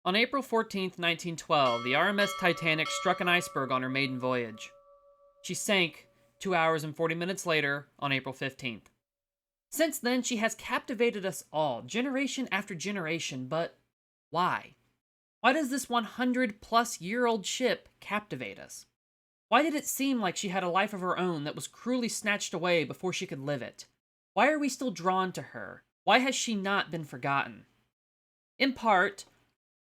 On April 14th, 1912, the RMS Titanic struck an iceberg on her maiden voyage. She sank 2 hours and 40 minutes later on April 15th. Since then, she has captivated us all, generation after generation, but why? Why does this 100-plus-year-old ship captivate us? Why did it seem like she had a life of her own that was cruelly snatched away before she could live it? Why are we still drawn to her? Why has she not been forgotten? In part,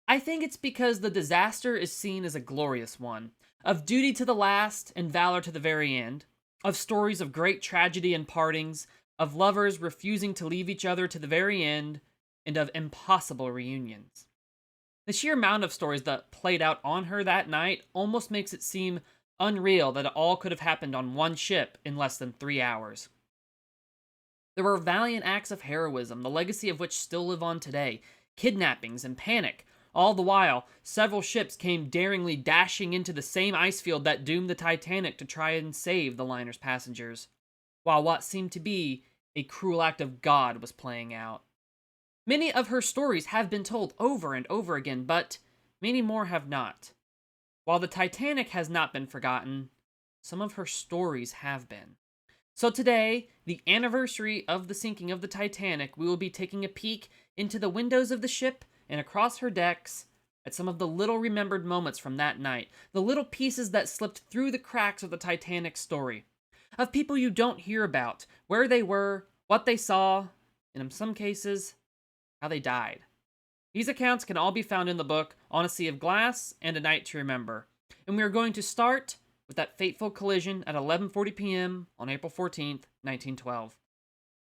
I think it's because the disaster is seen as a glorious one, of duty to the last and valor to the very end, of stories of great tragedy and partings, of lovers refusing to leave each other to the very end, and of impossible reunions. The sheer amount of stories that played out on her that night almost makes it seem unreal that it all could have happened on one ship in less than 3 hours. There were valiant acts of heroism, the legacy of which still live on today, kidnappings and panic. All the while, several ships came daringly dashing into the same ice field that doomed the Titanic to try and save the liner's passengers, while what seemed to be a cruel act of God was playing out. Many of her stories have been told over and over again, but many more have not. While the Titanic has not been forgotten, some of her stories have been. So today, the anniversary of the sinking of the Titanic, we will be taking a peek into the windows of the ship and across her decks at some of the little remembered moments from that night, the little pieces that slipped through the cracks of the Titanic story, of people you don't hear about, where they were, what they saw, and in some cases, how they died. These accounts can all be found in the book On a Sea of Glass and A Night to Remember, and we are going to start with that fateful collision at 11:40 p.m. on April 14th, 1912.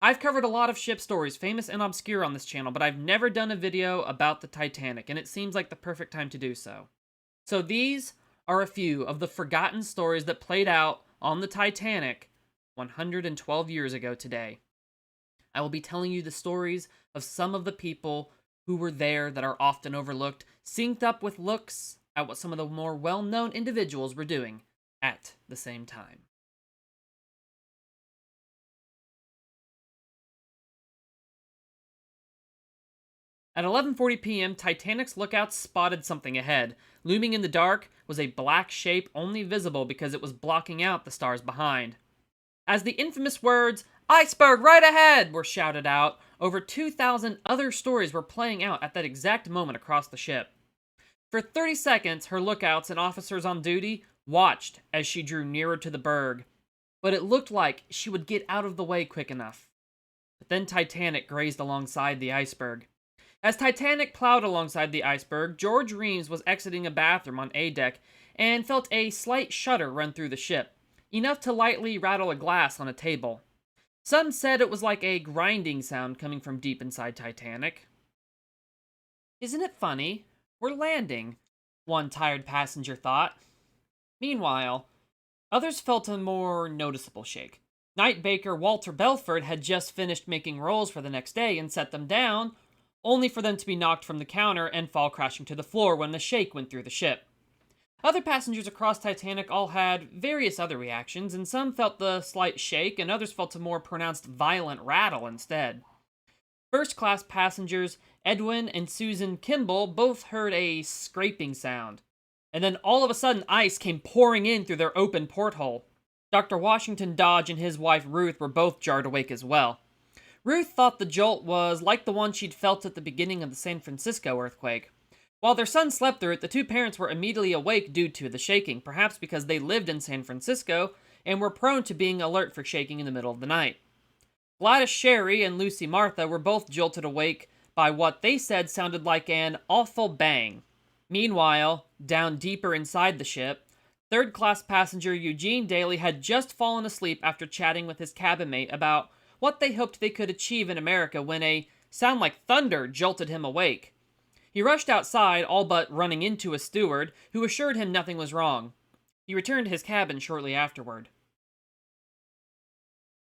I've covered a lot of ship stories, famous and obscure, on this channel, but I've never done a video about the Titanic, and it seems like the perfect time to do so. So these are a few of the forgotten stories that played out on the Titanic 112 years ago today. I will be telling you the stories of some of the people who were there that are often overlooked, synced up with looks at what some of the more well-known individuals were doing at the same time. At 11:40 p.m., Titanic's lookouts spotted something ahead. Looming in the dark was a black shape only visible because it was blocking out the stars behind. As the infamous words, "Iceberg right ahead!" were shouted out, over 2,000 other stories were playing out at that exact moment across the ship. For 30 seconds, her lookouts and officers on duty watched as she drew nearer to the berg, but it looked like she would get out of the way quick enough. But then Titanic grazed alongside the iceberg. As Titanic plowed alongside the iceberg, George Reeves was exiting a bathroom on A deck and felt a slight shudder run through the ship, enough to lightly rattle a glass on a table. Some said it was like a grinding sound coming from deep inside Titanic. "Isn't it funny? We're landing," one tired passenger thought. Meanwhile, others felt a more noticeable shake. Night baker Walter Belford had just finished making rolls for the next day and set them down, only for them to be knocked from the counter and fall crashing to the floor when the shake went through the ship. Other passengers across Titanic all had various other reactions, and some felt the slight shake, and others felt a more pronounced violent rattle instead. First-class passengers Edwin and Susan Kimball both heard a scraping sound, and then all of a sudden ice came pouring in through their open porthole. Dr. Washington Dodge and his wife Ruth were both jarred awake as well. Ruth thought the jolt was like the one she'd felt at the beginning of the San Francisco earthquake. While their son slept through it, the two parents were immediately awake due to the shaking, perhaps because they lived in San Francisco and were prone to being alert for shaking in the middle of the night. Gladys Sherry and Lucy Martha were both jolted awake by what they said sounded like an awful bang. Meanwhile, down deeper inside the ship, third-class passenger Eugene Daly had just fallen asleep after chatting with his cabin mate about what they hoped they could achieve in America when a sound like thunder jolted him awake. He rushed outside, all but running into a steward, who assured him nothing was wrong. He returned to his cabin shortly afterward.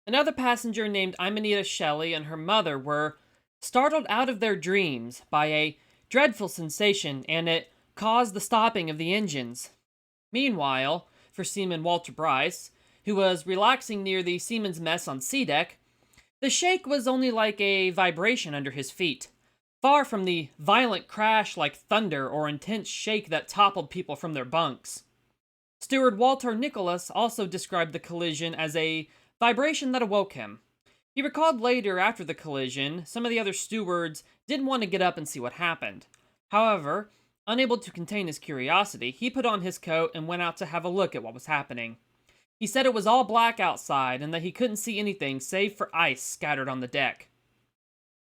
Another passenger named Imanita Shelley and her mother were startled out of their dreams by a dreadful sensation, and it caused the stopping of the engines. Meanwhile, for Seaman Walter Bryce, who was relaxing near the seaman's mess on C deck, the shake was only like a vibration under his feet. far from the violent crash like thunder or intense shake that toppled people from their bunks. Steward Walter Nicholas also described the collision as a vibration that awoke him. He recalled later, after the collision, some of the other stewards didn't want to get up and see what happened. However, unable to contain his curiosity, he put on his coat and went out to have a look at what was happening. He said it was all black outside and that he couldn't see anything save for ice scattered on the deck.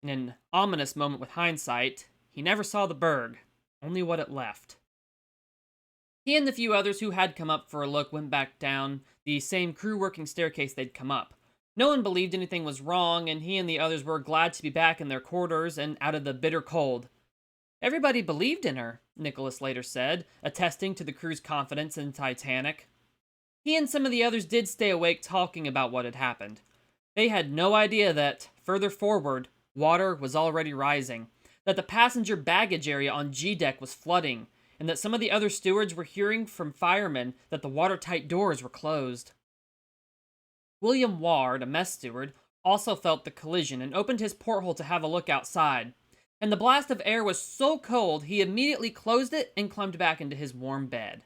In an ominous moment with hindsight, he never saw the berg, only what it left. He and the few others who had come up for a look went back down the same crew working staircase they'd come up. No one believed anything was wrong, and he and the others were glad to be back in their quarters and out of the bitter cold. Everybody believed in her, Nicholas later said, attesting to the crew's confidence in Titanic. He and some of the others did stay awake talking about what had happened. They had no idea that, further forward, water was already rising, that the passenger baggage area on G-deck was flooding, and that some of the other stewards were hearing from firemen that the watertight doors were closed. William Ward, a mess steward, also felt the collision and opened his porthole to have a look outside, and the blast of air was so cold he immediately closed it and climbed back into his warm bed.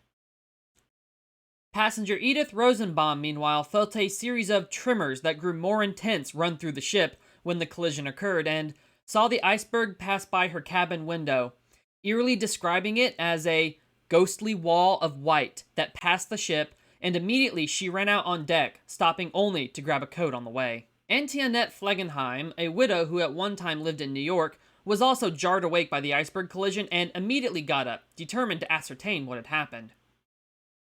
Passenger Edith Rosenbaum, meanwhile, felt a series of tremors that grew more intense run through the ship when the collision occurred, and saw the iceberg pass by her cabin window, eerily describing it as a ghostly wall of white that passed the ship, and immediately she ran out on deck, stopping only to grab a coat on the way. Antoinette Flegenheim, a widow who at one time lived in New York, was also jarred awake by the iceberg collision and immediately got up, determined to ascertain what had happened.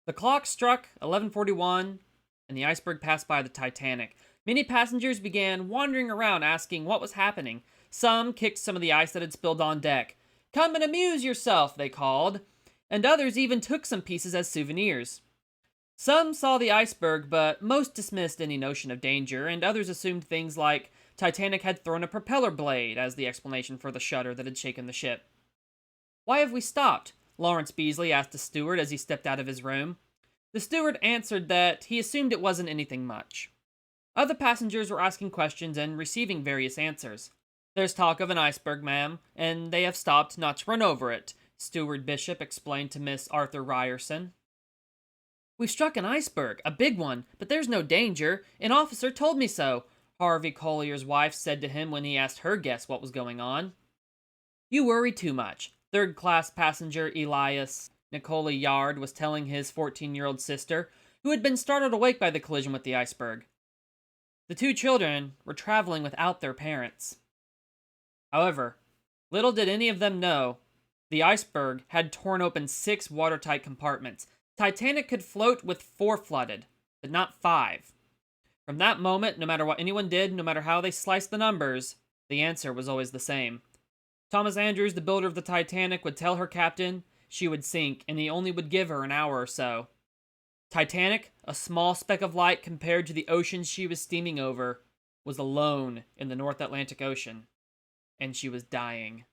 The clock struck 11:41, and the iceberg passed by the Titanic. Many passengers began wandering around asking what was happening. Some kicked some of the ice that had spilled on deck. "Come and amuse yourself," they called, and others even took some pieces as souvenirs. Some saw the iceberg, but most dismissed any notion of danger, and others assumed things like Titanic had thrown a propeller blade as the explanation for the shudder that had shaken the ship. "Why have we stopped?" Lawrence Beasley asked a steward as he stepped out of his room. The steward answered that he assumed it wasn't anything much. Other passengers were asking questions and receiving various answers. "There's talk of an iceberg, ma'am, and they have stopped not to run over it," Steward Bishop explained to Miss Arthur Ryerson. "We've struck an iceberg, a big one, but there's no danger. An officer told me so," Harvey Collier's wife said to him when he asked her guest what was going on. "You worry too much," third-class passenger Elias Nicola Yard was telling his 14-year-old sister, who had been startled awake by the collision with the iceberg. The two children were traveling without their parents. However, little did any of them know, the iceberg had torn open 6 watertight compartments. Titanic could float with 4 flooded, but not 5. From that moment, no matter what anyone did, no matter how they sliced the numbers, the answer was always the same. Thomas Andrews, the builder of the Titanic, would tell her captain she would sink, and he only would give her an hour or so. Titanic, a small speck of light compared to the oceans she was steaming over, was alone in the North Atlantic Ocean, and she was dying.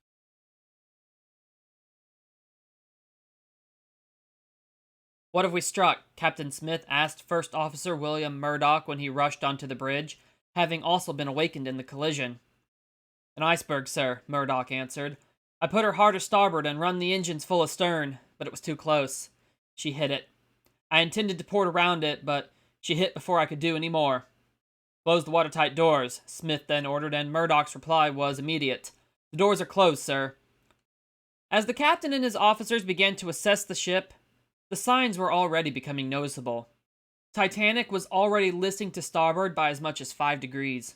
"What have we struck?" Captain Smith asked First Officer William Murdoch when he rushed onto the bridge, having also been awakened in the collision. "An iceberg, sir," Murdoch answered. "I put her hard starboard and run the engines full astern, but it was too close. She hit it. I intended to port around it, but she hit before I could do any more." "Close the watertight doors," Smith then ordered, and Murdoch's reply was immediate. "The doors are closed, sir." As the captain and his officers began to assess the ship, the signs were already becoming noticeable. Titanic was already listing to starboard by as much as 5 degrees.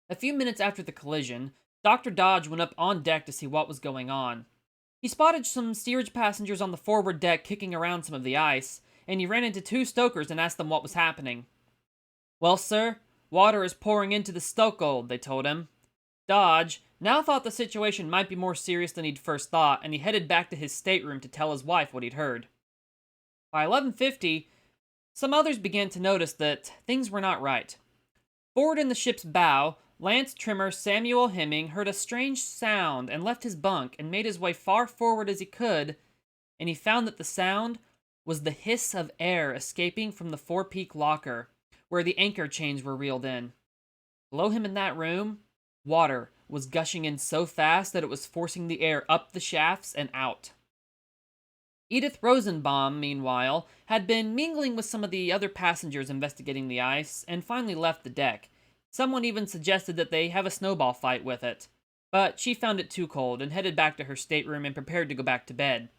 A few minutes after the collision, Dr. Dodge went up on deck to see what was going on. He spotted some steerage passengers on the forward deck kicking around some of the ice, and he ran into 2 stokers and asked them what was happening. "Well, sir, water is pouring into the stokehold," they told him. Dodge now thought the situation might be more serious than he'd first thought, and he headed back to his stateroom to tell his wife what he'd heard. By 11:50, some others began to notice that things were not right. Forward in the ship's bow, Lance Trimmer Samuel Hemming heard a strange sound and left his bunk and made his way far forward as he could, and he found that the sound was the hiss of air escaping from the forepeak locker, where the anchor chains were reeled in. Below him in that room, water was gushing in so fast that it was forcing the air up the shafts and out. Edith Rosenbaum, meanwhile, had been mingling with some of the other passengers investigating the ice and finally left the deck. Someone even suggested that they have a snowball fight with it. But she found it too cold and headed back to her stateroom and prepared to go back to bed.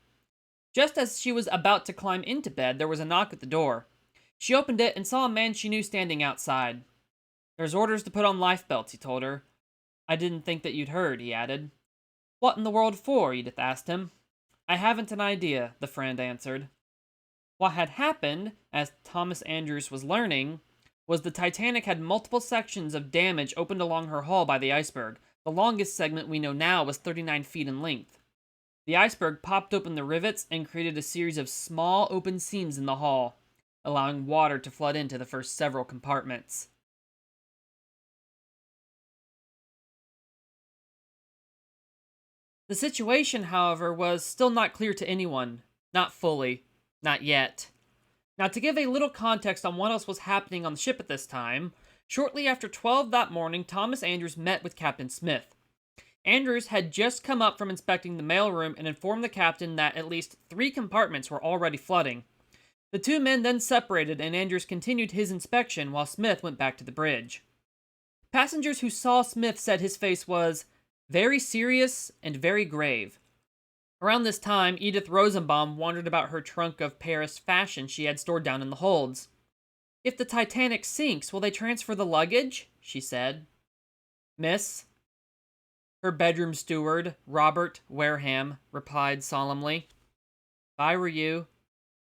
Just as she was about to climb into bed, there was a knock at the door. She opened it and saw a man she knew standing outside. "There's orders to put on life belts," he told her. "I didn't think that you'd heard," he added. "What in the world for?" Edith asked him. "I haven't an idea," the friend answered. What had happened, as Thomas Andrews was learning, was the Titanic had multiple sections of damage opened along her hull by the iceberg. The longest segment we know now was 39 feet in length. The iceberg popped open the rivets and created a series of small open seams in the hull, allowing water to flood into the first several compartments. The situation, however, was still not clear to anyone. Not fully. Not yet. Now, to give a little context on what else was happening on the ship at this time, shortly after 12 that morning, Thomas Andrews met with Captain Smith. Andrews had just come up from inspecting the mailroom and informed the captain that at least 3 compartments were already flooding. The two men then separated and Andrews continued his inspection while Smith went back to the bridge. Passengers who saw Smith said his face was very serious and very grave. Around this time, Edith Rosenbaum wondered about her trunk of Paris fashion she had stored down in the holds. "If the Titanic sinks, will they transfer the luggage?" she said. "Miss," her bedroom steward, Robert Wareham, replied solemnly, "if I were you,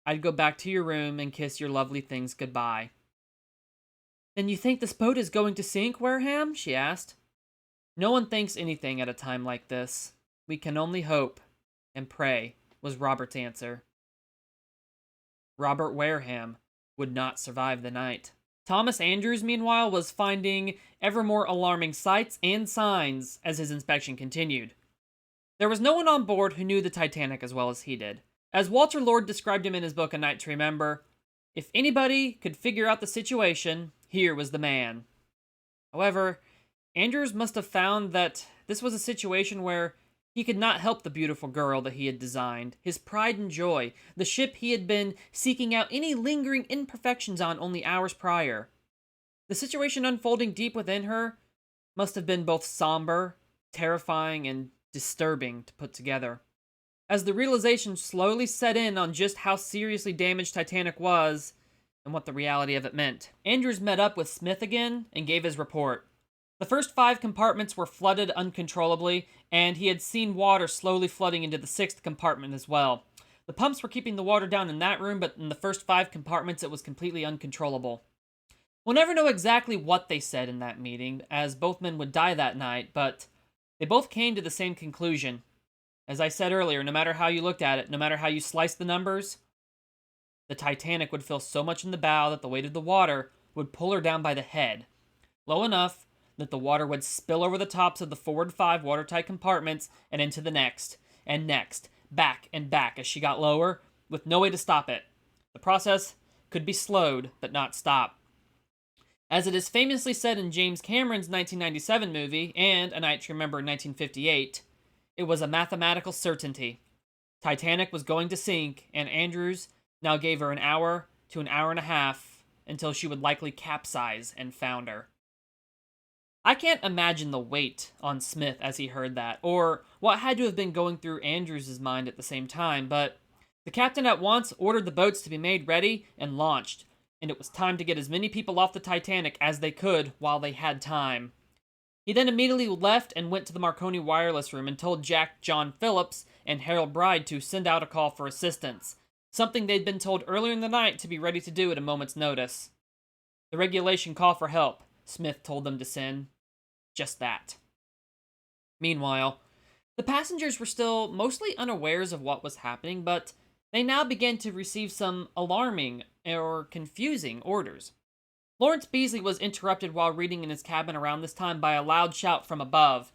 I'd go back to your room and kiss your lovely things goodbye." "Then you think this boat is going to sink, Wareham?" she asked. "No one thinks anything at a time like this. We can only hope and pray," was Robert's answer. Robert Wareham would not survive the night. Thomas Andrews, meanwhile, was finding ever more alarming sights and signs as his inspection continued. There was no one on board who knew the Titanic as well as he did. As Walter Lord described him in his book A Night to Remember, if anybody could figure out the situation, here was the man. However, Andrews must have found that this was a situation where he could not help the beautiful girl that he had designed, his pride and joy, the ship he had been seeking out any lingering imperfections on only hours prior. The situation unfolding deep within her must have been both somber, terrifying, and disturbing to put together. As the realization slowly set in on just how seriously damaged Titanic was and what the reality of it meant, Andrews met up with Smith again and gave his report. The first 5 compartments were flooded uncontrollably, and he had seen water slowly flooding into the 6th compartment as well. The pumps were keeping the water down in that room, but in the first 5 compartments it was completely uncontrollable. We'll never know exactly what they said in that meeting, as both men would die that night, but they both came to the same conclusion. As I said earlier, no matter how you looked at it, no matter how you sliced the numbers, the Titanic would fill so much in the bow that the weight of the water would pull her down by the head, low enough that the water would spill over the tops of the forward 5 watertight compartments and into the next, and next, back and back as she got lower, with no way to stop it. The process could be slowed, but not stopped. As it is famously said in James Cameron's 1997 movie, and A Night to Remember in 1958, it was a mathematical certainty. Titanic was going to sink, and Andrews now gave her an hour to an hour and a half until she would likely capsize and founder. I can't imagine the weight on Smith as he heard that, or what had to have been going through Andrews' mind at the same time, but the captain at once ordered the boats to be made ready and launched, and it was time to get as many people off the Titanic as they could while they had time. He then immediately left and went to the Marconi wireless room and told Jack John Phillips and Harold Bride to send out a call for assistance, something they'd been told earlier in the night to be ready to do at a moment's notice. The regulation call for help, Smith told them to send. Just that. Meanwhile, the passengers were still mostly unawares of what was happening, but they now began to receive some alarming or confusing orders. Lawrence Beasley was interrupted while reading in his cabin around this time by a loud shout from above.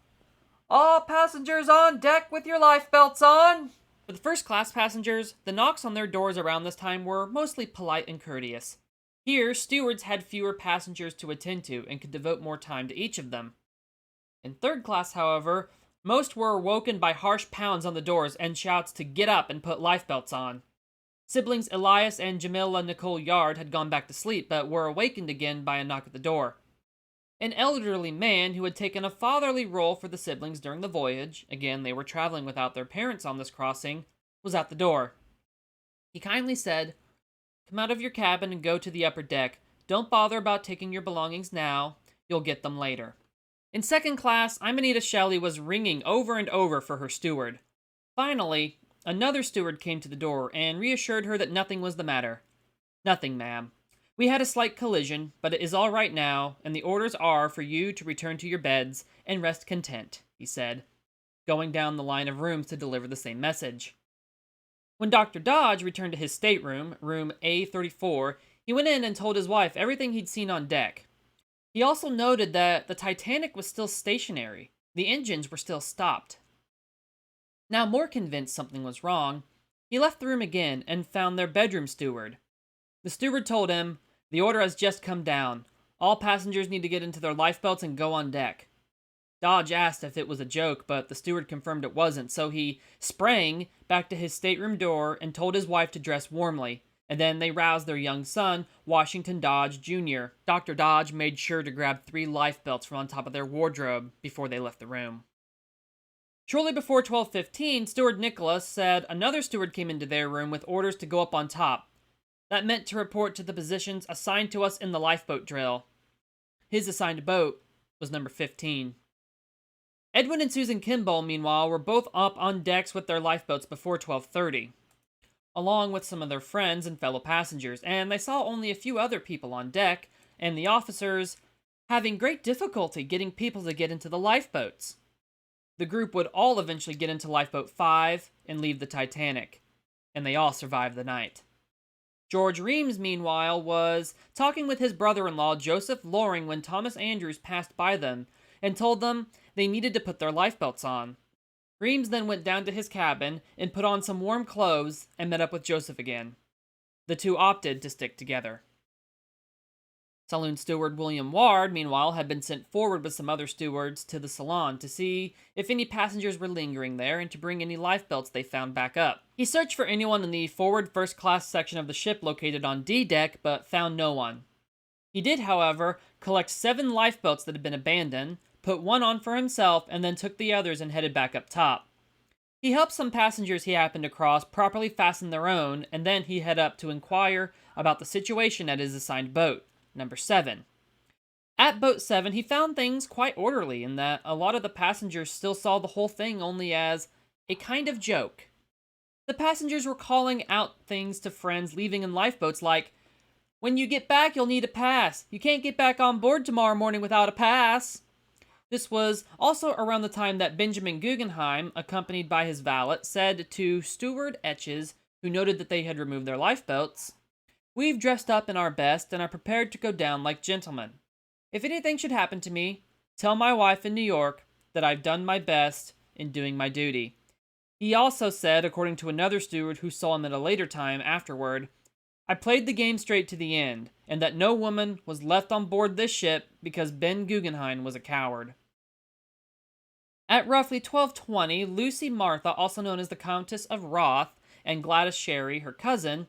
"All passengers on deck with your lifebelts on!" For the first-class passengers, the knocks on their doors around this time were mostly polite and courteous. Here, stewards had fewer passengers to attend to and could devote more time to each of them. In third class, however, most were woken by harsh pounds on the doors and shouts to get up and put lifebelts on. Siblings Elias and Jamila Nicole Yard had gone back to sleep, but were awakened again by a knock at the door. An elderly man who had taken a fatherly role for the siblings during the voyage, again they were traveling without their parents on this crossing, was at the door. He kindly said, "Come out of your cabin and go to the upper deck. Don't bother about taking your belongings now. You'll get them later." In second class, Imanita Shelley was ringing over and over for her steward. Finally, another steward came to the door and reassured her that nothing was the matter. "Nothing, ma'am. We had a slight collision, but it is all right now, and the orders are for you to return to your beds and rest content," he said, going down the line of rooms to deliver the same message. When Dr. Dodge returned to his stateroom, room A34, he went in and told his wife everything he'd seen on deck. He also noted that the Titanic was still stationary. The engines were still stopped. Now more convinced something was wrong, he left the room again and found their bedroom steward. The steward told him, "The order has just come down. All passengers need to get into their lifebelts and go on deck." Dodge asked if it was a joke, but the steward confirmed it wasn't, so he sprang back to his stateroom door and told his wife to dress warmly, and then they roused their young son, Washington Dodge Jr. Dr. Dodge made sure to grab 3 lifebelts from on top of their wardrobe before they left the room. Shortly before 12:15, Steward Nicholas said another steward came into their room with orders to go up on top. That meant to report to the positions assigned to us in the lifeboat drill. His assigned boat was number 15. Edwin and Susan Kimball, meanwhile, were both up on decks with their lifeboats before 12:30, along with some of their friends and fellow passengers, and they saw only a few other people on deck, and the officers having great difficulty getting people to get into the lifeboats. The group would all eventually get into Lifeboat 5 and leave the Titanic, and they all survived the night. George Reams, meanwhile, was talking with his brother-in-law, Joseph Loring, when Thomas Andrews passed by them and told them they needed to put their lifebelts on. Reams then went down to his cabin and put on some warm clothes and met up with Joseph again. The two opted to stick together. Saloon steward William Ward, meanwhile, had been sent forward with some other stewards to the salon to see if any passengers were lingering there and to bring any lifebelts they found back up. He searched for anyone in the forward first-class section of the ship located on D deck, but found no one. He did, however, collect 7 lifebelts that had been abandoned, put one on for himself, and then took the others and headed back up top. He helped some passengers he happened across properly fasten their own, and then he headed up to inquire about the situation at his assigned boat, number 7. At boat 7, he found things quite orderly in that a lot of the passengers still saw the whole thing only as a kind of joke. The passengers were calling out things to friends leaving in lifeboats like, "When you get back, you'll need a pass. You can't get back on board tomorrow morning without a pass." This was also around the time that Benjamin Guggenheim, accompanied by his valet, said to Steward Etches, who noted that they had removed their lifebelts, "We've dressed up in our best and are prepared to go down like gentlemen. If anything should happen to me, tell my wife in New York that I've done my best in doing my duty." He also said, according to another steward who saw him at a later time afterward, "I played the game straight to the end, and that no woman was left on board this ship because Ben Guggenheim was a coward." At roughly 12:20, Lucy Martha, also known as the Countess of Roth, and Gladys Sherry, her cousin,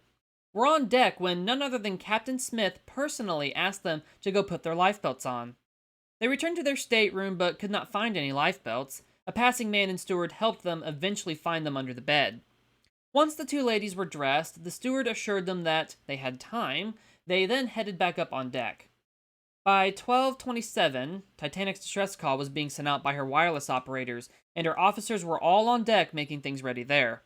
were on deck when none other than Captain Smith personally asked them to go put their lifebelts on. They returned to their stateroom but could not find any lifebelts. A passing man and steward helped them eventually find them under the bed. Once the two ladies were dressed, the steward assured them that they had time. They then headed back up on deck. By 12:27, Titanic's distress call was being sent out by her wireless operators, and her officers were all on deck making things ready there.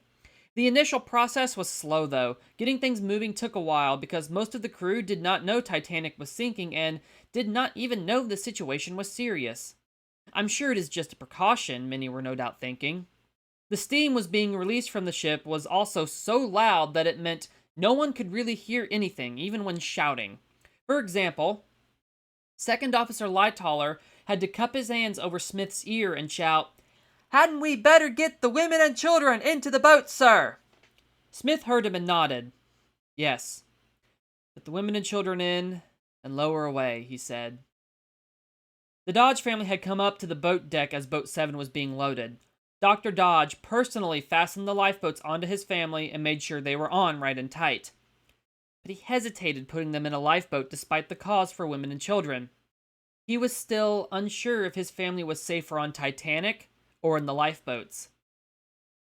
The initial process was slow, though. Getting things moving took a while because most of the crew did not know Titanic was sinking and did not even know the situation was serious. "I'm sure it is just a precaution," many were no doubt thinking. The steam was being released from the ship was also so loud that it meant no one could really hear anything, even when shouting. For example, Second Officer Lightoller had to cup his hands over Smith's ear and shout, "Hadn't we better get the women and children into the boat, sir?" Smith heard him and nodded. "Yes. Put the women and children in and lower away," he said. The Dodge family had come up to the boat deck as Boat 7 was being loaded. Dr. Dodge personally fastened the lifeboats onto his family and made sure they were on right and tight. But he hesitated putting them in a lifeboat despite the cause for women and children. He was still unsure if his family was safer on Titanic or in the lifeboats.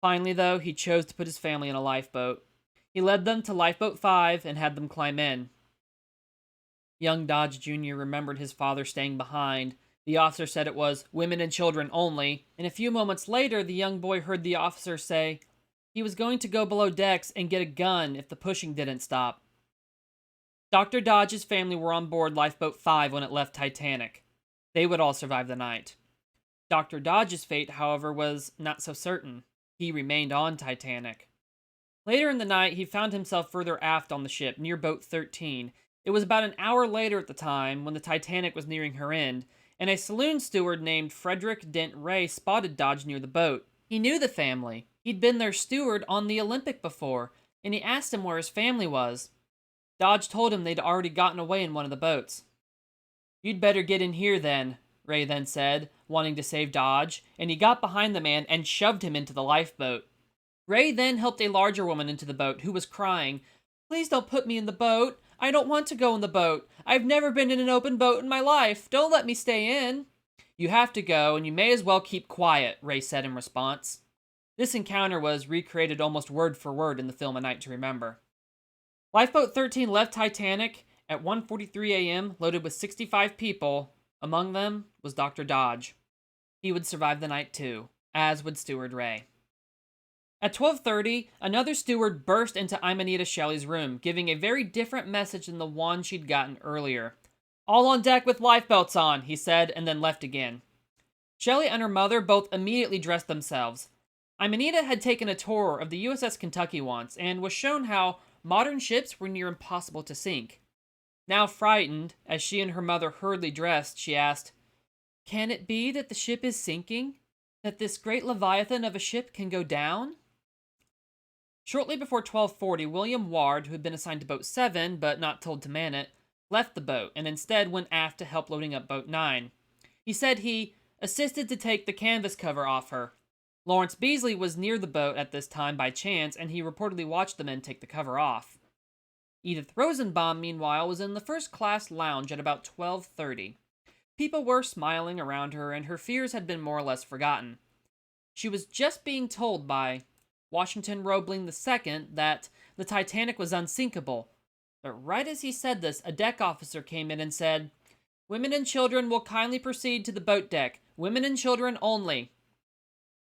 Finally, though, he chose to put his family in a lifeboat. He led them to Lifeboat 5 and had them climb in. Young Dodge Jr. remembered his father staying behind. The officer said it was women and children only, and a few moments later, the young boy heard the officer say he was going to go below decks and get a gun if the pushing didn't stop. Dr. Dodge's family were on board Lifeboat 5 when it left Titanic. They would all survive the night. Dr. Dodge's fate, however, was not so certain. He remained on Titanic. Later in the night, he found himself further aft on the ship, near Boat 13. It was about an hour later at the time, when the Titanic was nearing her end, and a saloon steward named Frederick Dent Ray spotted Dodge near the boat. He knew the family. He'd been their steward on the Olympic before, and he asked him where his family was. Dodge told him they'd already gotten away in one of the boats. "You'd better get in here then," Ray then said, wanting to save Dodge, and he got behind the man and shoved him into the lifeboat. Ray then helped a larger woman into the boat who was crying, "Please don't put me in the boat. I don't want to go in the boat. I've never been in an open boat in my life. Don't let me stay in." "You have to go, and you may as well keep quiet," Ray said in response. This encounter was recreated almost word for word in the film A Night to Remember. Lifeboat 13 left Titanic at 1:43 a.m. loaded with 65 people. Among them was Dr. Dodge. He would survive the night too, as would Steward Ray. At 12:30, another steward burst into Imanita Shelley's room, giving a very different message than the one she'd gotten earlier. "All on deck with lifebelts on," he said, and then left again. Shelley and her mother both immediately dressed themselves. Imanita had taken a tour of the USS Kentucky once, and was shown how modern ships were near impossible to sink. Now frightened, as she and her mother hurriedly dressed, she asked, "Can it be that the ship is sinking? That this great leviathan of a ship can go down?" Shortly before 12:40, William Ward, who had been assigned to Boat 7, but not told to man it, left the boat, and instead went aft to help loading up Boat 9. He said he assisted to take the canvas cover off her. Lawrence Beasley was near the boat at this time by chance, and he reportedly watched the men take the cover off. Edith Rosenbaum, meanwhile, was in the first-class lounge at about 12:30. People were smiling around her, and her fears had been more or less forgotten. She was just being told by Washington Roebling II that the Titanic was unsinkable. But right as he said this, a deck officer came in and said, "Women and children will kindly proceed to the boat deck. Women and children only."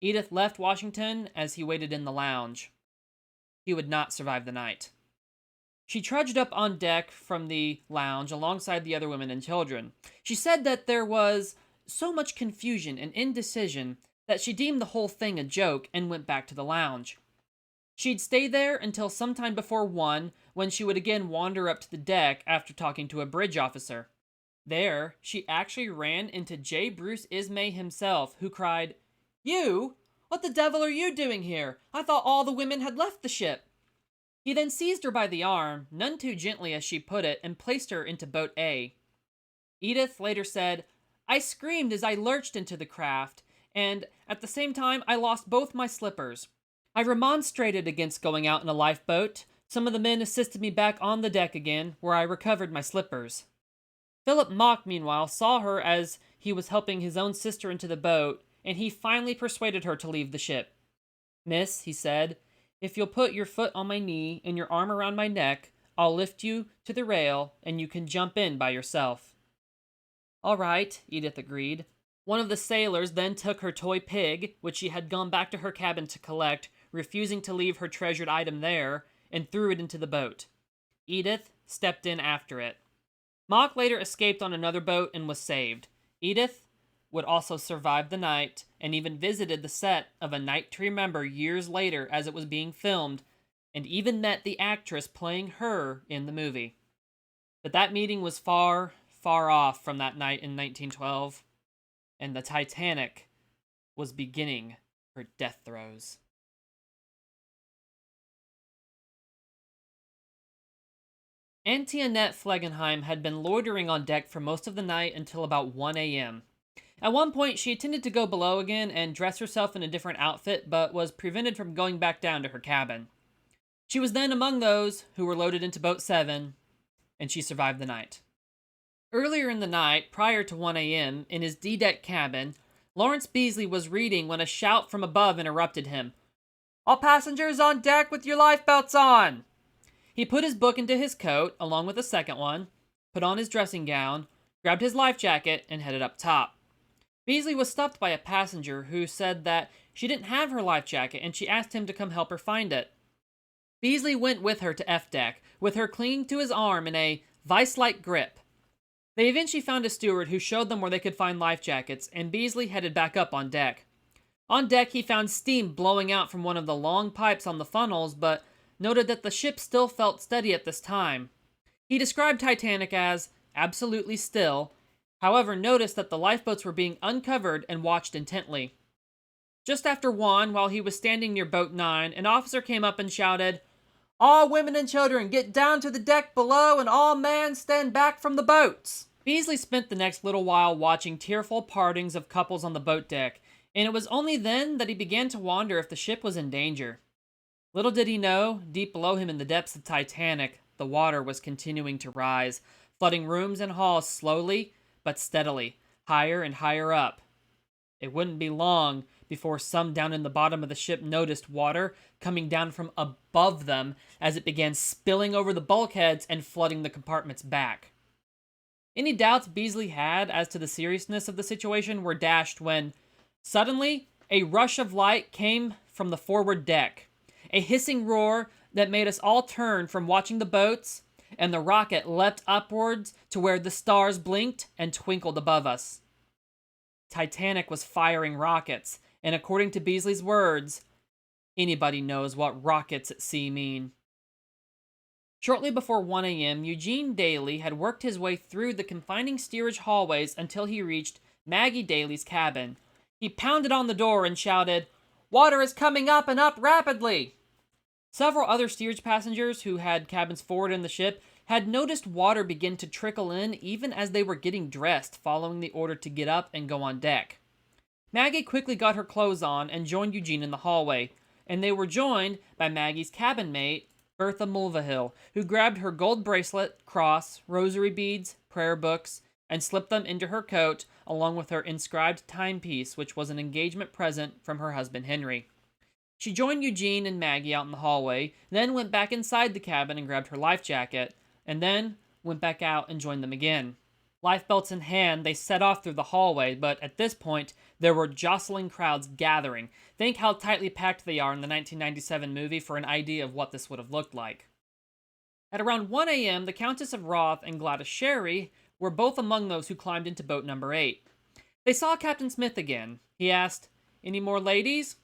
Edith left Washington as he waited in the lounge. He would not survive the night. She trudged up on deck from the lounge alongside the other women and children. She said that there was so much confusion and indecision that she deemed the whole thing a joke and went back to the lounge. She'd stay there until sometime before 1, when she would again wander up to the deck after talking to a bridge officer. There, she actually ran into J. Bruce Ismay himself, who cried, "You? What the devil are you doing here? I thought all the women had left the ship." He then seized her by the arm, none too gently as she put it, and placed her into Boat A. Edith later said, "I screamed as I lurched into the craft, and at the same time I lost both my slippers. I remonstrated against going out in a lifeboat. Some of the men assisted me back on the deck again, where I recovered my slippers." Philip Mock, meanwhile, saw her as he was helping his own sister into the boat, and he finally persuaded her to leave the ship. "Miss," he said, "if you'll put your foot on my knee and your arm around my neck, I'll lift you to the rail, and you can jump in by yourself." "All right," Edith agreed. One of the sailors then took her toy pig, which she had gone back to her cabin to collect, refusing to leave her treasured item there, and threw it into the boat. Edith stepped in after it. Mock later escaped on another boat and was saved. Edith would also survive the night, and even visited the set of A Night to Remember years later as it was being filmed, and even met the actress playing her in the movie. But that meeting was far, far off from that night in 1912, and the Titanic was beginning her death throes. Auntie Annette Flegenheim had been loitering on deck for most of the night until about 1 a.m. At one point, she intended to go below again and dress herself in a different outfit, but was prevented from going back down to her cabin. She was then among those who were loaded into Boat 7, and she survived the night. Earlier in the night, prior to 1 a.m., in his D-deck cabin, Lawrence Beasley was reading when a shout from above interrupted him. "All passengers on deck with your lifebelts on!" He put his book into his coat, along with a second one, put on his dressing gown, grabbed his life jacket, and headed up top. Beasley was stopped by a passenger who said that she didn't have her life jacket and she asked him to come help her find it. Beasley went with her to F-deck, with her clinging to his arm in a vice-like grip. They eventually found a steward who showed them where they could find life jackets, and Beasley headed back up on deck. On deck, he found steam blowing out from one of the long pipes on the funnels, but noted that the ship still felt steady at this time. He described Titanic as absolutely still, however noticed that the lifeboats were being uncovered and watched intently. Just after 1, while he was standing near Boat 9, an officer came up and shouted, "All women and children, get down to the deck below, and all men stand back from the boats." Beasley spent the next little while watching tearful partings of couples on the boat deck, and it was only then that he began to wonder if the ship was in danger. Little did he know, deep below him in the depths of Titanic, the water was continuing to rise, flooding rooms and halls slowly but steadily, higher and higher up. It wouldn't be long before some down in the bottom of the ship noticed water coming down from above them as it began spilling over the bulkheads and flooding the compartments back. Any doubts Beasley had as to the seriousness of the situation were dashed when, suddenly, a rush of light came from the forward deck. A hissing roar that made us all turn from watching the boats, and the rocket leapt upwards to where the stars blinked and twinkled above us. Titanic was firing rockets, and according to Beasley's words, anybody knows what rockets at sea mean. Shortly before 1 a.m., Eugene Daly had worked his way through the confining steerage hallways until he reached Maggie Daly's cabin. He pounded on the door and shouted, "Water is coming up and up rapidly!" Several other steerage passengers who had cabins forward in the ship had noticed water begin to trickle in even as they were getting dressed following the order to get up and go on deck. Maggie quickly got her clothes on and joined Eugene in the hallway, and they were joined by Maggie's cabin mate, Bertha Mulvihill, who grabbed her gold bracelet, cross, rosary beads, prayer books, and slipped them into her coat along with her inscribed timepiece, which was an engagement present from her husband Henry. She joined Eugene and Maggie out in the hallway, then went back inside the cabin and grabbed her life jacket, and then went back out and joined them again. Lifebelts in hand, they set off through the hallway, but at this point, there were jostling crowds gathering. Think how tightly packed they are in the 1997 movie for an idea of what this would have looked like. At around 1 a.m., the Countess of Roth and Gladys Sherry were both among those who climbed into boat number 8. They saw Captain Smith again. He asked, "Any more ladies?"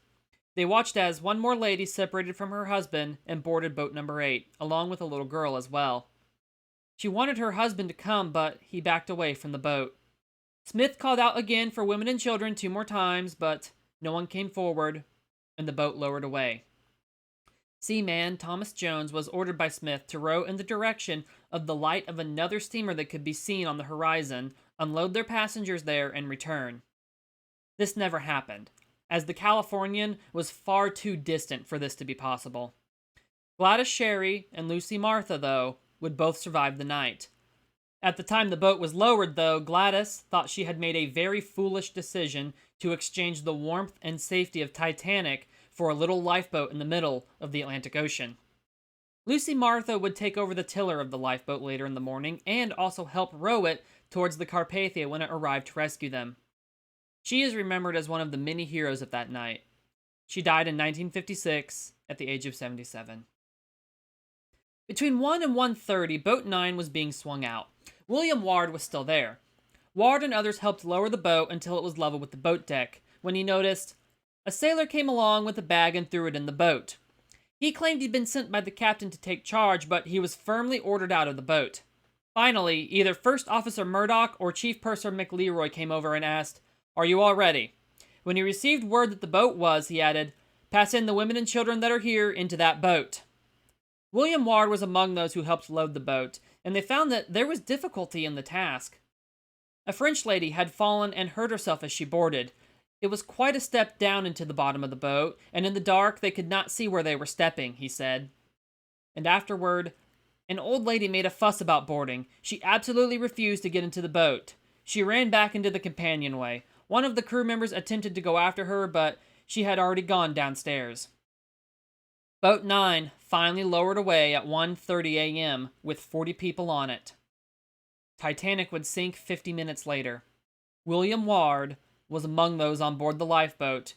They watched as one more lady separated from her husband and boarded boat number 8, along with a little girl as well. She wanted her husband to come, but he backed away from the boat. Smith called out again for women and children 2 more times, but no one came forward, and the boat lowered away. Seaman Thomas Jones was ordered by Smith to row in the direction of the light of another steamer that could be seen on the horizon, unload their passengers there, and return. This never happened, as the Californian was far too distant for this to be possible. Gladys Sherry and Lucy Martha, though, would both survive the night. At the time the boat was lowered, though, Gladys thought she had made a very foolish decision to exchange the warmth and safety of Titanic for a little lifeboat in the middle of the Atlantic Ocean. Lucy Martha would take over the tiller of the lifeboat later in the morning and also help row it towards the Carpathia when it arrived to rescue them. She is remembered as one of the many heroes of that night. She died in 1956 at the age of 77. Between 1 and 1:30, Boat 9 was being swung out. William Ward was still there. Ward and others helped lower the boat until it was level with the boat deck, when he noticed a sailor came along with a bag and threw it in the boat. He claimed he'd been sent by the captain to take charge, but he was firmly ordered out of the boat. Finally, either First Officer Murdoch or Chief Purser McLeroy came over and asked, "Are you all ready?" When he received word that the boat was, he added, "Pass in the women and children that are here into that boat." William Ward was among those who helped load the boat, and they found that there was difficulty in the task. A French lady had fallen and hurt herself as she boarded. It was quite a step down into the bottom of the boat, and in the dark they could not see where they were stepping, he said. And afterward, an old lady made a fuss about boarding. She absolutely refused to get into the boat. She ran back into the companionway. One of the crew members attempted to go after her, but she had already gone downstairs. Boat 9 finally lowered away at 1:30 a.m. with 40 people on it. Titanic would sink 50 minutes later. William Ward was among those on board the lifeboat,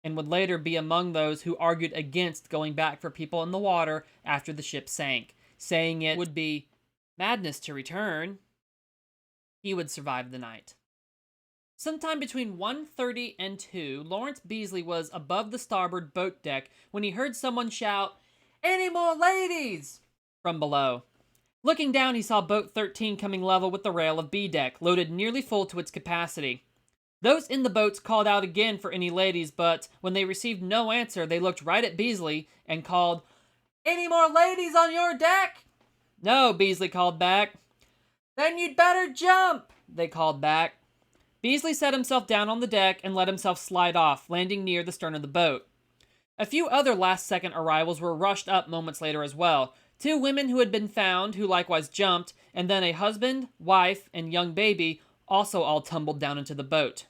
and would later be among those who argued against going back for people in the water after the ship sank, saying it would be madness to return. He would survive the night. Sometime between 1:30 and 2, Lawrence Beasley was above the starboard boat deck when he heard someone shout, "Any more ladies?" from below. Looking down, he saw boat 13 coming level with the rail of B deck, loaded nearly full to its capacity. Those in the boats called out again for any ladies, but when they received no answer, they looked right at Beasley and called, "Any more ladies on your deck?" "No," Beasley called back. "Then you'd better jump," they called back. Beasley set himself down on the deck and let himself slide off, landing near the stern of the boat. A few other last-second arrivals were rushed up moments later as well. 2 women who had been found, who likewise jumped, and then a husband, wife, and young baby also all tumbled down into the boat.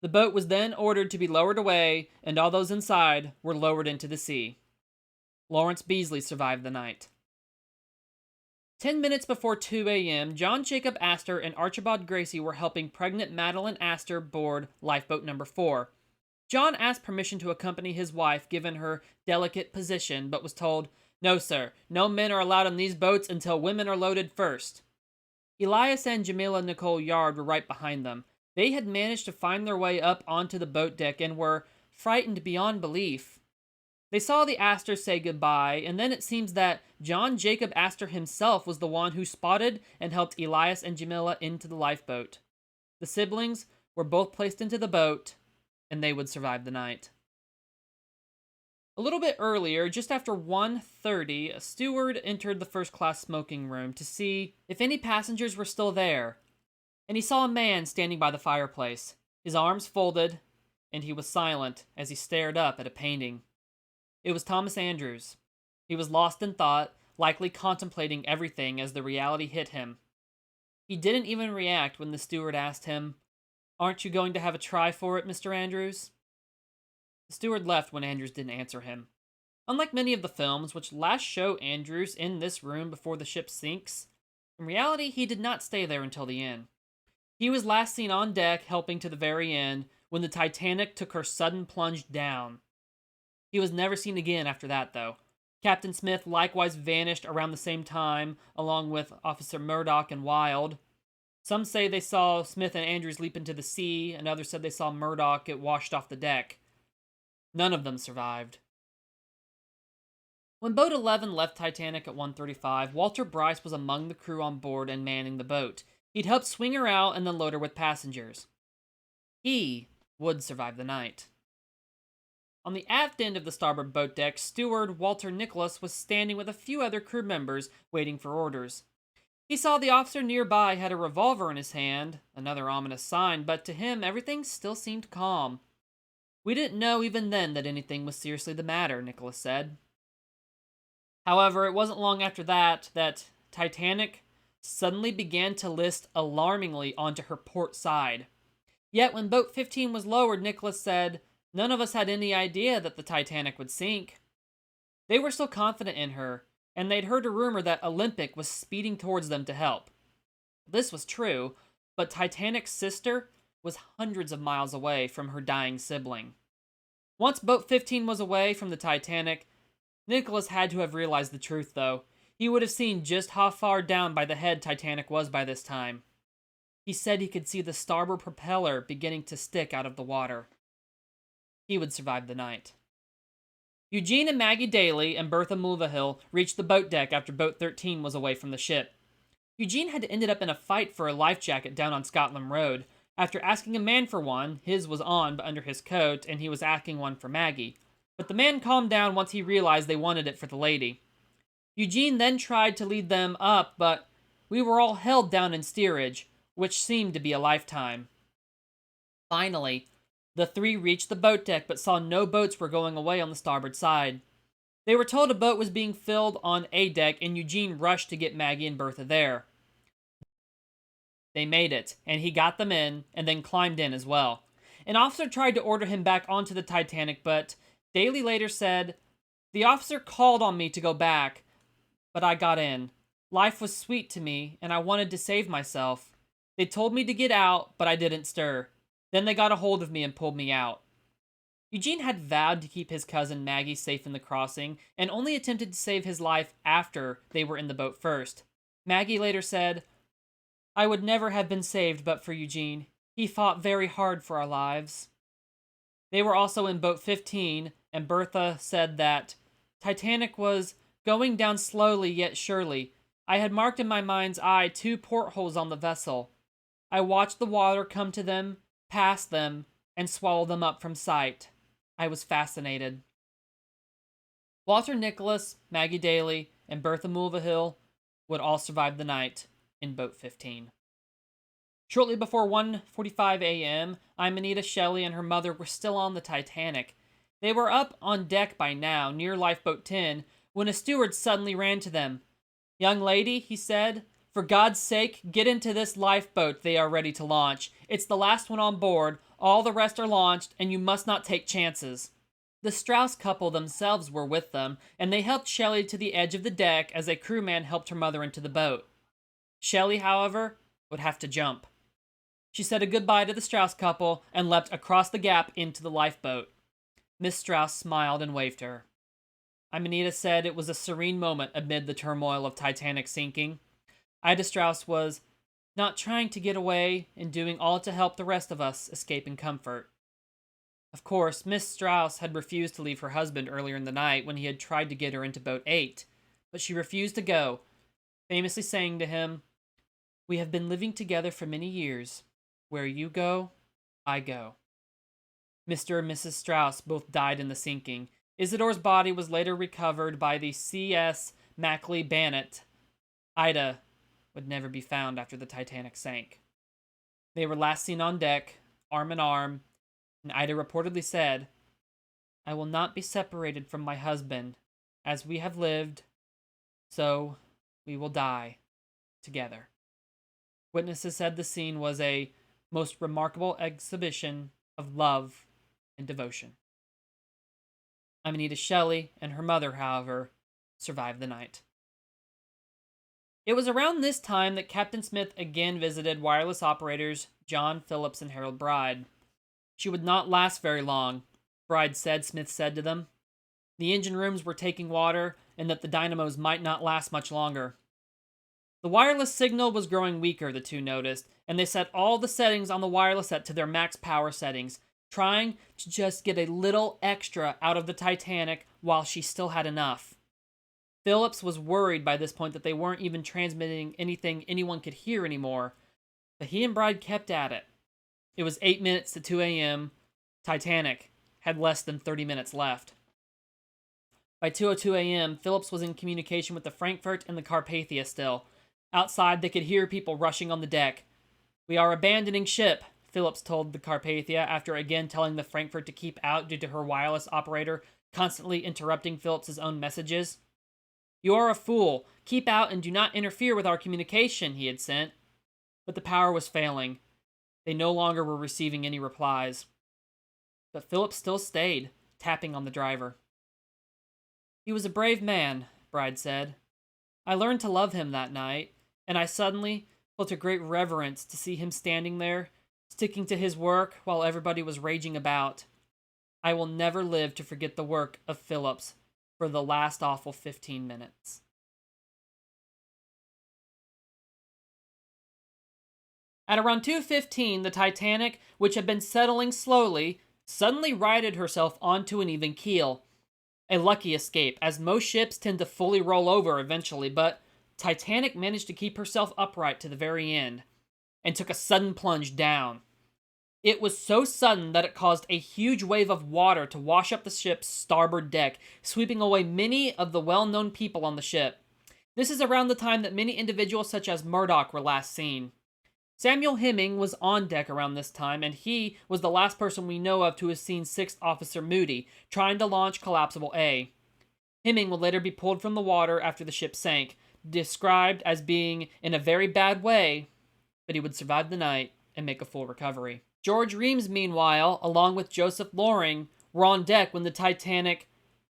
The boat was then ordered to be lowered away, and all those inside were lowered into the sea. Lawrence Beasley survived the night. 10 minutes before 2 a.m., John Jacob Astor and Archibald Gracie were helping pregnant Madeline Astor board lifeboat number 4. John asked permission to accompany his wife given her delicate position, but was told, "No, sir, no men are allowed on these boats until women are loaded first." Elias and Jamila Nicole Yard were right behind them. They had managed to find their way up onto the boat deck and were frightened beyond belief. They saw the Astors say goodbye, and then it seems that John Jacob Astor himself was the one who spotted and helped Elias and Jamila into the lifeboat. The siblings were both placed into the boat, and they would survive the night. A little bit earlier, just after 1:30, a steward entered the first-class smoking room to see if any passengers were still there, and he saw a man standing by the fireplace, his arms folded, and he was silent as he stared up at a painting. It was Thomas Andrews. He was lost in thought, likely contemplating everything as the reality hit him. He didn't even react when the steward asked him, "Aren't you going to have a try for it, Mr. Andrews?" The steward left when Andrews didn't answer him. Unlike many of the films, which last show Andrews in this room before the ship sinks, in reality he did not stay there until the end. He was last seen on deck helping to the very end when the Titanic took her sudden plunge down. He was never seen again after that, though. Captain Smith likewise vanished around the same time, along with Officer Murdoch and Wilde. Some say they saw Smith and Andrews leap into the sea, and others said they saw Murdoch get washed off the deck. None of them survived. When Boat 11 left Titanic at 1:35, Walter Bryce was among the crew on board and manning the boat. He'd helped swing her out and then load her with passengers. He would survive the night. On the aft end of the starboard boat deck, steward Walter Nicholas was standing with a few other crew members, waiting for orders. He saw the officer nearby had a revolver in his hand, another ominous sign, but to him everything still seemed calm. "We didn't know even then that anything was seriously the matter," Nicholas said. However, it wasn't long after that Titanic suddenly began to list alarmingly onto her port side. Yet when Boat 15 was lowered, Nicholas said, "None of us had any idea that the Titanic would sink." They were still confident in her, and they'd heard a rumor that Olympic was speeding towards them to help. This was true, but Titanic's sister was hundreds of miles away from her dying sibling. Once Boat 15 was away from the Titanic, Nicholas had to have realized the truth, though. He would have seen just how far down by the head Titanic was by this time. He said he could see the starboard propeller beginning to stick out of the water. He would survive the night. Eugene and Maggie Daly and Bertha Mulvihill reached the boat deck after Boat 13 was away from the ship. Eugene had ended up in a fight for a life jacket down on Scotland Road. After asking a man for one, his was on but under his coat, and he was asking one for Maggie. But the man calmed down once he realized they wanted it for the lady. Eugene then tried to lead them up, but we were all held down in steerage. which seemed to be a lifetime. Finally, the three reached the boat deck but saw no boats were going away on the starboard side. They were told a boat was being filled on A deck, and Eugene rushed to get Maggie and Bertha there. They made it, and he got them in, and then climbed in as well. An officer tried to order him back onto the Titanic, but Daly later said, "The officer called on me to go back, but I got in. Life was sweet to me, and I wanted to save myself. They told me to get out, but I didn't stir. Then they got a hold of me and pulled me out." Eugene had vowed to keep his cousin Maggie safe in the crossing, and only attempted to save his life after they were in the boat first. Maggie later said, "I would never have been saved but for Eugene. He fought very hard for our lives." They were also in boat 15, and Bertha said that Titanic was going down slowly yet surely. I had marked in my mind's eye 2 portholes on the vessel. I watched the water come to them, pass them, and swallow them up from sight. I was fascinated. Walter Nicholas, Maggie Daly, and Bertha Mulvihill would all survive the night in boat 15. Shortly before 1:45 a.m., Imanita Shelley and her mother were still on the Titanic. They were up on deck by now, near lifeboat 10, when a steward suddenly ran to them. "Young lady," he said, "for God's sake, get into this lifeboat they are ready to launch. It's the last one on board, all the rest are launched, and you must not take chances." The Strauss couple themselves were with them, and they helped Shelley to the edge of the deck as a crewman helped her mother into the boat. Shelley, however, would have to jump. She said a goodbye to the Strauss couple and leapt across the gap into the lifeboat. Miss Strauss smiled and waved to her. Imanita said it was a serene moment amid the turmoil of Titanic sinking. Ida Strauss was not trying to get away and doing all to help the rest of us escape in comfort. Of course, Miss Strauss had refused to leave her husband earlier in the night when he had tried to get her into boat 8, but she refused to go, famously saying to him, "We have been living together for many years. Where you go, I go." Mr. and Mrs. Strauss both died in the sinking. Isidore's body was later recovered by the C.S. Mackley Bannet. Ida would never be found after the Titanic sank. They were last seen on deck, arm in arm, and Ida reportedly said, "I will not be separated from my husband. As we have lived, so we will die together." Witnesses said the scene was a most remarkable exhibition of love and devotion. Imanita Shelley and her mother, however, survived the night. It was around this time that Captain Smith again visited wireless operators John Phillips and Harold Bride. She would not last very long, Smith said to them. The engine rooms were taking water, and that the dynamos might not last much longer. The wireless signal was growing weaker, the two noticed, and they set all the settings on the wireless set to their max power settings, trying to just get a little extra out of the Titanic while she still had enough. Phillips was worried by this point that they weren't even transmitting anything anyone could hear anymore, but he and Bride kept at it. It was 8 minutes to 2 a.m. Titanic had less than 30 minutes left. By 2:02 a.m., Phillips was in communication with the Frankfurt and the Carpathia still. Outside, they could hear people rushing on the deck. "We are abandoning ship," Phillips told the Carpathia after again telling the Frankfurt to keep out due to her wireless operator constantly interrupting Phillips's own messages. "You are a fool. Keep out and do not interfere with our communication," he had sent. But the power was failing. They no longer were receiving any replies. But Phillips still stayed, tapping on the driver. "He was a brave man," Bride said. "I learned to love him that night, and I suddenly felt a great reverence to see him standing there, sticking to his work while everybody was raging about. I will never live to forget the work of Phillips for the last awful 15 minutes. At around 2:15, the Titanic, which had been settling slowly, suddenly righted herself onto an even keel. A lucky escape, as most ships tend to fully roll over eventually, but Titanic managed to keep herself upright to the very end, and took a sudden plunge down. It was so sudden that it caused a huge wave of water to wash up the ship's starboard deck, sweeping away many of the well-known people on the ship. This is around the time that many individuals such as Murdoch were last seen. Samuel Hemming was on deck around this time, and he was the last person we know of to have seen 6th Officer Moody trying to launch Collapsible A. Hemming would later be pulled from the water after the ship sank, described as being in a very bad way, but he would survive the night and make a full recovery. George Reams, meanwhile, along with Joseph Loring, were on deck when the Titanic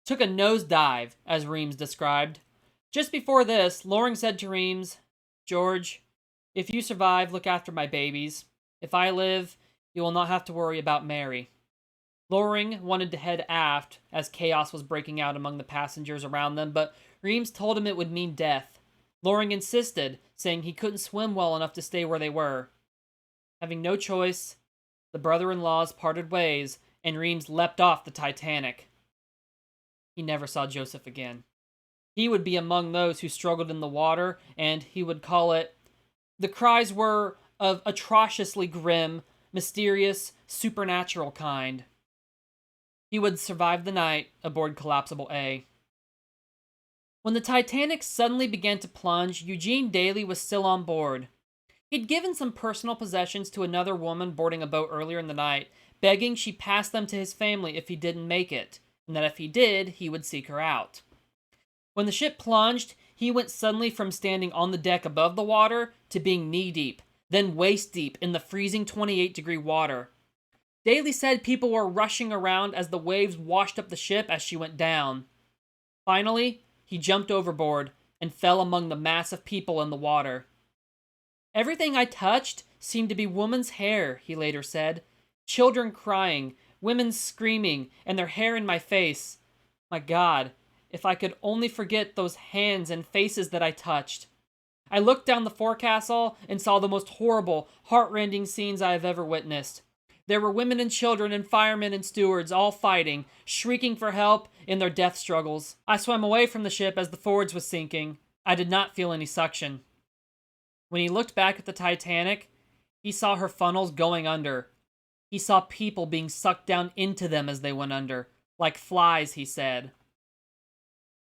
took a nosedive, as Reams described. Just before this, Loring said to Reams, "George, if you survive, look after my babies. If I live, you will not have to worry about Mary." Loring wanted to head aft as chaos was breaking out among the passengers around them, but Reams told him it would mean death. Loring insisted, saying he couldn't swim well enough to stay where they were. Having no choice, the brother-in-laws parted ways, and Reams leapt off the Titanic. He never saw Joseph again. He would be among those who struggled in the water, and he would call it, the cries were of atrociously grim, mysterious, supernatural kind. He would survive the night aboard Collapsible A. When the Titanic suddenly began to plunge, Eugene Daly was still on board. He'd given some personal possessions to another woman boarding a boat earlier in the night, begging she pass them to his family if he didn't make it, and that if he did, he would seek her out. When the ship plunged, he went suddenly from standing on the deck above the water to being knee-deep, then waist-deep in the freezing 28-degree water. Daly said people were rushing around as the waves washed up the ship as she went down. Finally, he jumped overboard and fell among the mass of people in the water. "Everything I touched seemed to be woman's hair," he later said. "Children crying, women screaming, and their hair in my face. My God, if I could only forget those hands and faces that I touched. I looked down the forecastle and saw the most horrible, heart-rending scenes I have ever witnessed. There were women and children and firemen and stewards all fighting, shrieking for help in their death struggles. I swam away from the ship as the forwards was sinking. I did not feel any suction." When he looked back at the Titanic, he saw her funnels going under. He saw people being sucked down into them as they went under, like flies, he said.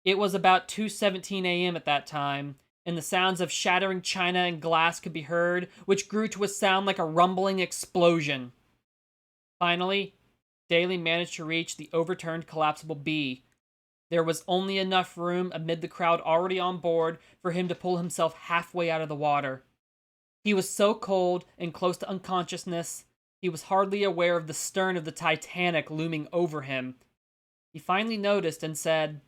It was about 2:17 a.m. at that time, and the sounds of shattering china and glass could be heard, which grew to a sound like a rumbling explosion. Finally, Daly managed to reach the overturned Collapsible B. There was only enough room amid the crowd already on board for him to pull himself halfway out of the water. He was so cold and close to unconsciousness, he was hardly aware of the stern of the Titanic looming over him. He finally noticed and said,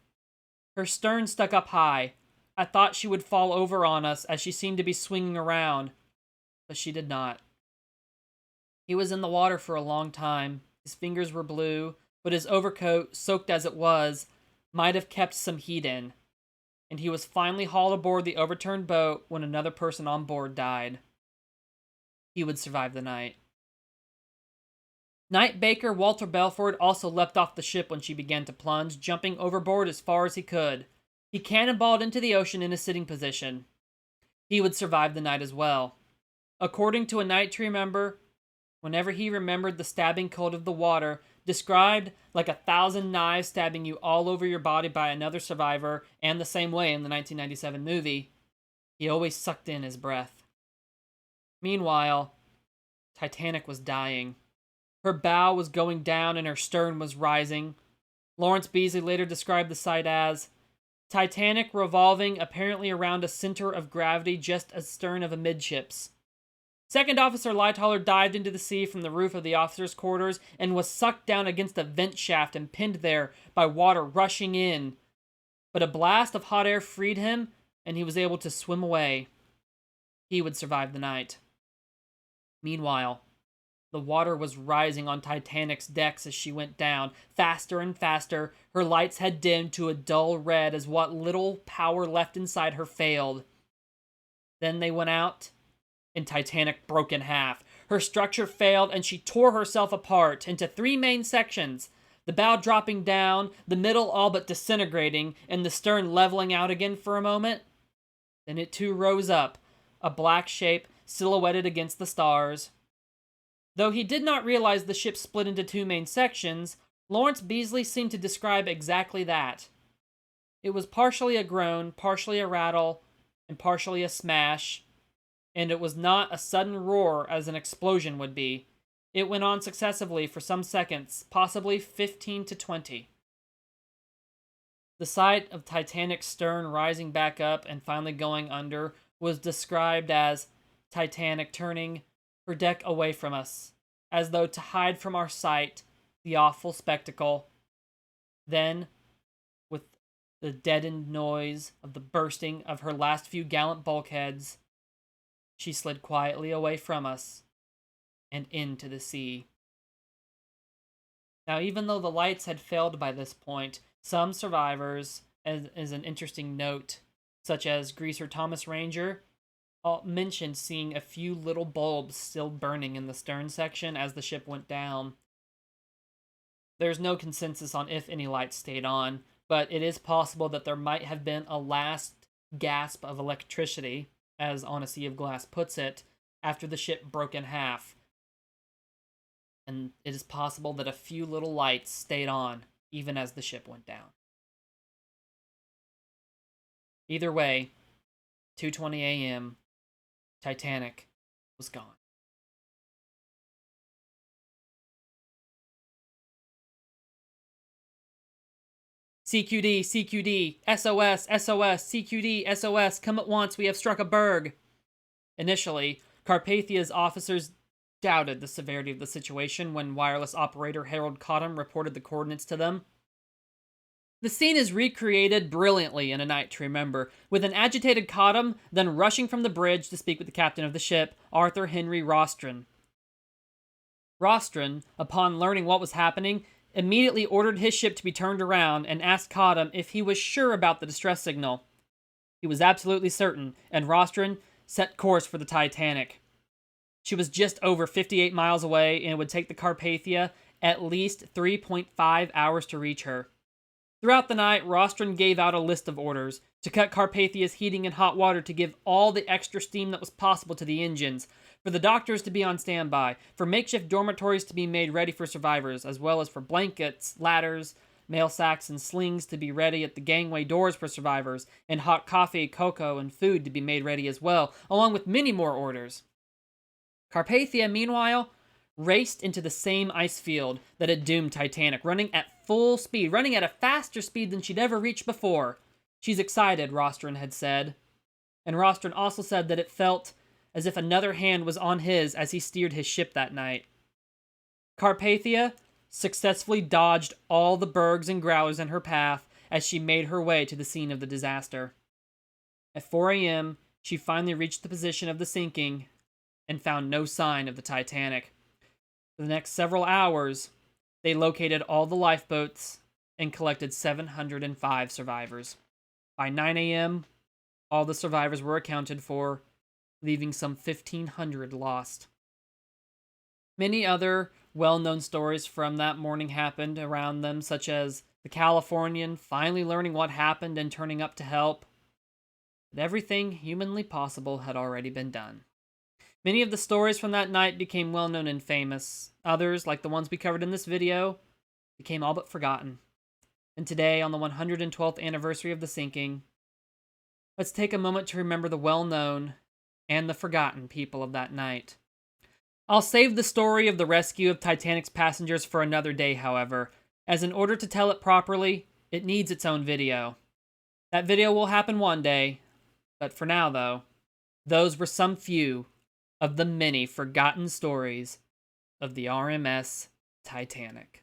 "Her stern stuck up high. I thought she would fall over on us as she seemed to be swinging around, but she did not." He was in the water for a long time. His fingers were blue, but his overcoat, soaked as it was, might have kept some heat in. And he was finally hauled aboard the overturned boat when another person on board died. He would survive the night. Night Baker Walter Belford also leapt off the ship when she began to plunge, jumping overboard as far as he could. He cannonballed into the ocean in a sitting position. He would survive the night as well. According to a night to remember, whenever he remembered the stabbing cold of the water, described like 1,000 knives stabbing you all over your body by another survivor, and the same way in the 1997 movie, he always sucked in his breath. Meanwhile, Titanic was dying. Her bow was going down and her stern was rising. Lawrence Beasley later described the sight as Titanic revolving apparently around a center of gravity just astern of amidships. Second Officer Lightoller dived into the sea from the roof of the officers' quarters and was sucked down against a vent shaft and pinned there by water rushing in. But a blast of hot air freed him, and he was able to swim away. He would survive the night. Meanwhile, the water was rising on Titanic's decks as she went down, faster and faster. Her lights had dimmed to a dull red as what little power left inside her failed. Then they went out, and Titanic broke in half. Her structure failed, and she tore herself apart into 3 main sections, the bow dropping down, the middle all but disintegrating, and the stern leveling out again for a moment. Then it too rose up, a black shape silhouetted against the stars. Though he did not realize the ship split into 2 main sections, Lawrence Beasley seemed to describe exactly that. It was partially a groan, partially a rattle, and partially a smash, and it was not a sudden roar as an explosion would be. It went on successively for some seconds, possibly 15 to 20. The sight of Titanic's stern rising back up and finally going under was described as Titanic turning her deck away from us, as though to hide from our sight the awful spectacle. Then, with the deadened noise of the bursting of her last few gallant bulkheads, she slid quietly away from us and into the sea. Now, even though the lights had failed by this point, some survivors, as an interesting note, such as Greaser Thomas Ranger, mentioned seeing a few little bulbs still burning in the stern section as the ship went down. There's no consensus on if any lights stayed on, but it is possible that there might have been a last gasp of electricity, as On a Sea of Glass puts it, after the ship broke in half. And it is possible that a few little lights stayed on even as the ship went down. Either way, 2:20 a.m., Titanic was gone. CQD, CQD, SOS, SOS, CQD, SOS, come at once, we have struck a berg. Initially, Carpathia's officers doubted the severity of the situation when wireless operator Harold Cottam reported the coordinates to them. The scene is recreated brilliantly in A Night to Remember, with an agitated Cottam then rushing from the bridge to speak with the captain of the ship, Arthur Henry Rostron. Rostron, upon learning what was happening, immediately ordered his ship to be turned around and asked Cottam if he was sure about the distress signal. He was absolutely certain, and Rostron set course for the Titanic. She was just over 58 miles away, and it would take the Carpathia at least 3.5 hours to reach her. Throughout the night, Rostron gave out a list of orders to cut Carpathia's heating and hot water to give all the extra steam that was possible to the engines, for the doctors to be on standby, for makeshift dormitories to be made ready for survivors, as well as for blankets, ladders, mail sacks, and slings to be ready at the gangway doors for survivors, and hot coffee, cocoa, and food to be made ready as well, along with many more orders. Carpathia, meanwhile, raced into the same ice field that had doomed Titanic, running at full speed, running at a faster speed than she'd ever reached before. She's excited, Rostron had said. And Rostron also said that it felt as if another hand was on his as he steered his ship that night. Carpathia successfully dodged all the bergs and growlers in her path as she made her way to the scene of the disaster. At 4 a.m., she finally reached the position of the sinking and found no sign of the Titanic. For the next several hours, they located all the lifeboats and collected 705 survivors. By 9 a.m., all the survivors were accounted for, leaving some 1,500 lost. Many other well-known stories from that morning happened around them, such as the Californian finally learning what happened and turning up to help. But everything humanly possible had already been done. Many of the stories from that night became well-known and famous. Others, like the ones we covered in this video, became all but forgotten. And today, on the 112th anniversary of the sinking, let's take a moment to remember the well-known and the forgotten people of that night. I'll save the story of the rescue of Titanic's passengers for another day, however, as in order to tell it properly, it needs its own video. That video will happen one day, but for now, though, those were some few of the many forgotten stories of the RMS Titanic.